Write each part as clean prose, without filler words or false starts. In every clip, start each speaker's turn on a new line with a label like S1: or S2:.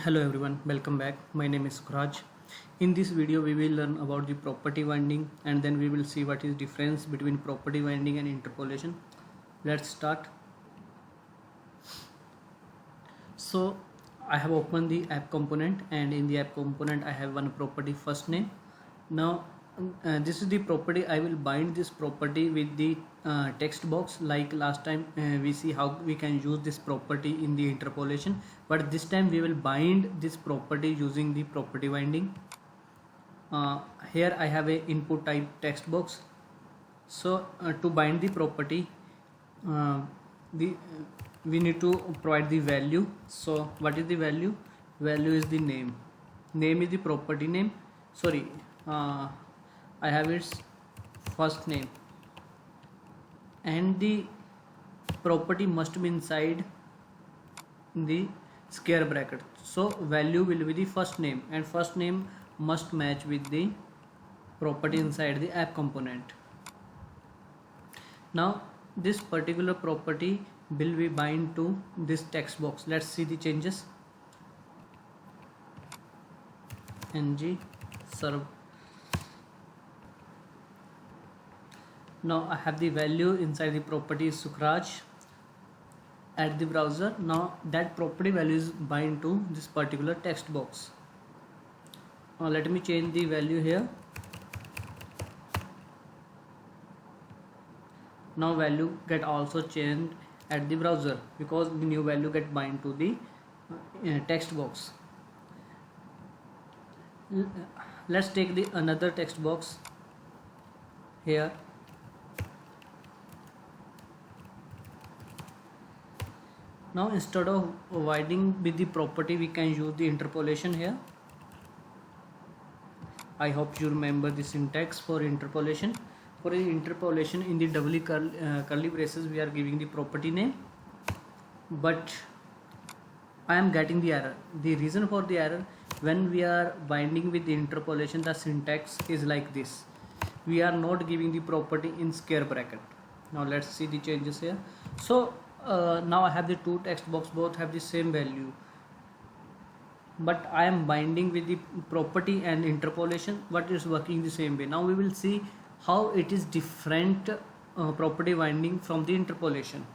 S1: Hello everyone, welcome back. My name is Suraj. In this video we will learn about the property winding and then we will see what is difference between property winding and interpolation. Let's start. So I have opened the app component and in the app component I have one property first name. Now this is the property. I will bind this property with the text box like last time. We see how we can use this property in the interpolation, but this time we will bind this property using the property binding. Here I have a input type text box. So to bind the property, the we need to provide the value. So what is the value? Value is the name. Name is the property name. Sorry, I have its first name, and the property must be inside the square bracket. So value will be the first name and first name must match with the property inside the app component. Now this particular property will be bind to this text box. Let's see the changes. ng serve. Now I have the value inside the property Sukhraj at the browser. Now that property value is bind to this particular text box. Let me change the value here. Now value get also changed at the browser because the new value get bind to the text box. Let's take the another text box here. Now instead of winding with the property we can use the interpolation here. I hope you remember the syntax for interpolation. For interpolation, in the doubly curly braces we are giving the property name, but I am getting the error. The reason for the error, when we are binding with the interpolation, the syntax is like this. We are not giving the property in square bracket. Now let's see the changes here. So now I have the two text box, both have the same value, but I am binding with the property and interpolation, but it's working the same way. Now we will see how it is different property binding from the interpolation.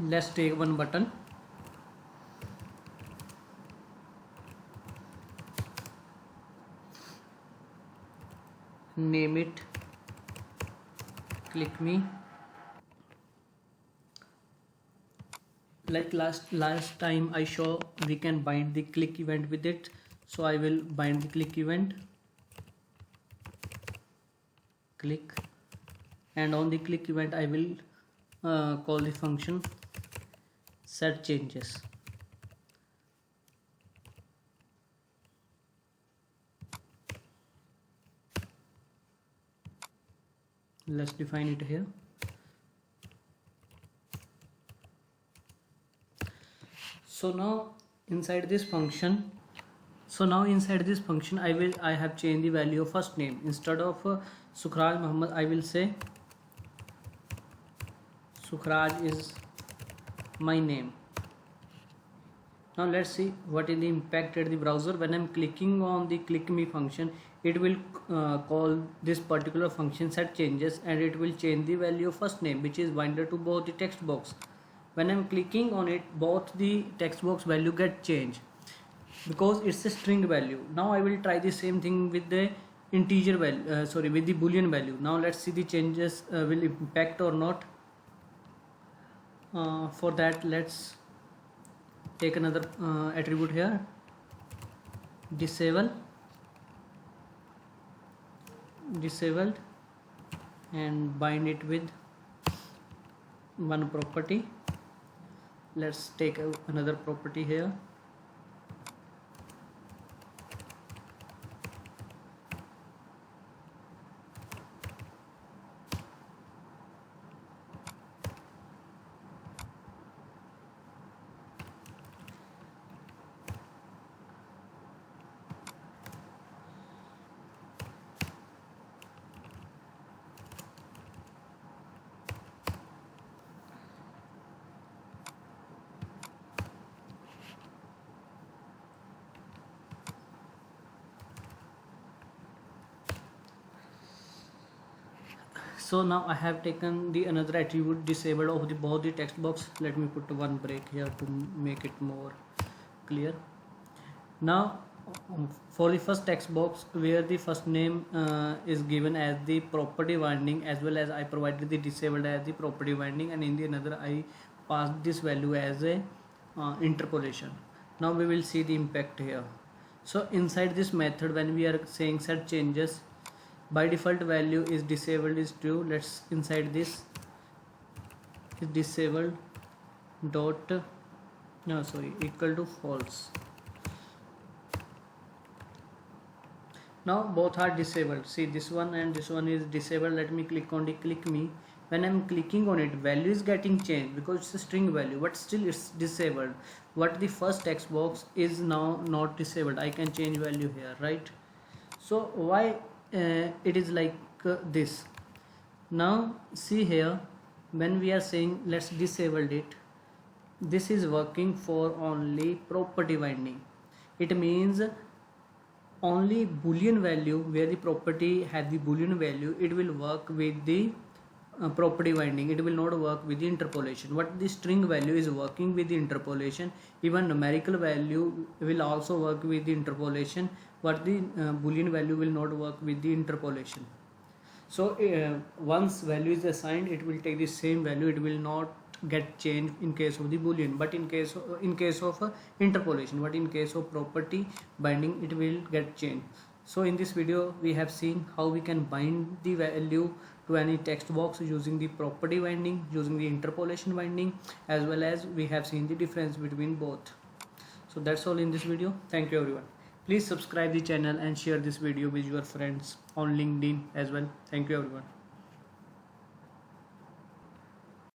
S1: Let's take one button. Name it click me. Like last time I show we can bind the click event with it, so I will bind the click event, click, and on the click event I will call the function set changes. Let's define it here. So now inside this function I have changed the value of first name. Instead of Sukhraj Muhammad, I will say Sukhraj is my name. Now let's see what is the impact at the browser. When I'm clicking on the click me function, it will call this particular function set changes, and it will change the value of first name, which is binder to both the text box. When I'm clicking on it, both the text box value get changed because it's a string value. Now I will try the same thing with the integer value, with the boolean value. Now let's see the changes will impact or not. For that, let's take another attribute here, disabled, and bind it with one property. Let's take another property here. So now I have taken the another attribute disabled of the both the text box. Let me put one break here to make it more clear. Now for the first text box where the first name is given as the property binding, as well as I provided the disabled as the property binding, and in the another I passed this value as a interpolation. Now we will see the impact here. So inside this method, when we are saying set changes, by default value is disabled is true. Let's inside this is disabled dot equal to false. Now both are disabled. See, this one and this one is disabled. Let me click on the click me. When I'm clicking on it, value is getting changed because it's a string value, but still it's disabled. What the first text box is now not disabled. I can change value here, right? So why it is like this? Now see here, when we are saying let's disable it, this is working for only property binding. It means only boolean value, where the property has the boolean value, it will work with the property binding. It will not work with the interpolation. What the string value is working with the interpolation, even numerical value will also work with the interpolation, but the boolean value will not work with the interpolation. So once value is assigned, it will take the same value, it will not get changed in case of the boolean, but in case of interpolation, but in case of property binding, it will get changed. So in this video we have seen how we can bind the value to any text box using the property binding, using the interpolation binding, as well as we have seen the difference between both. So that's all in this video. Thank you everyone. Please subscribe the channel and share this video with your friends on LinkedIn as well. Thank you everyone.